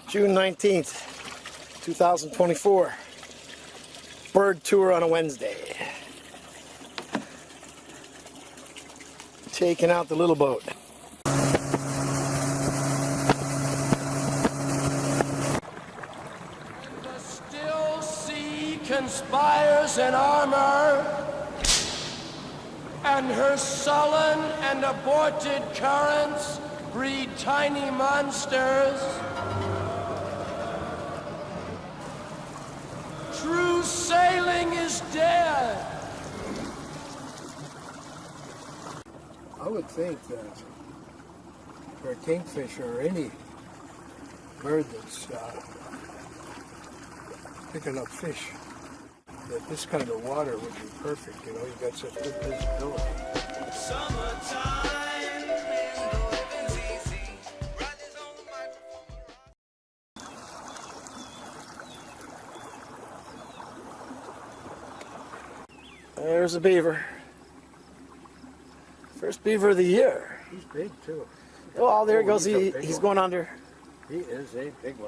June 19th, 2024. Bird tour on a Wednesday. Taking out the little boat. The still sea conspires in armor, and her sullen and aborted currents breed tiny monsters. True sailing is dead. I would think that for a kingfisher or any bird that's picking up fish, that this kind of water would be perfect. You know, you've got such good visibility. Summertime and the living's easy. Riders on the microphone. There's a beaver. First beaver of the year. He's big too. Oh, there he goes. He's a big He's one. going under. He is a big one.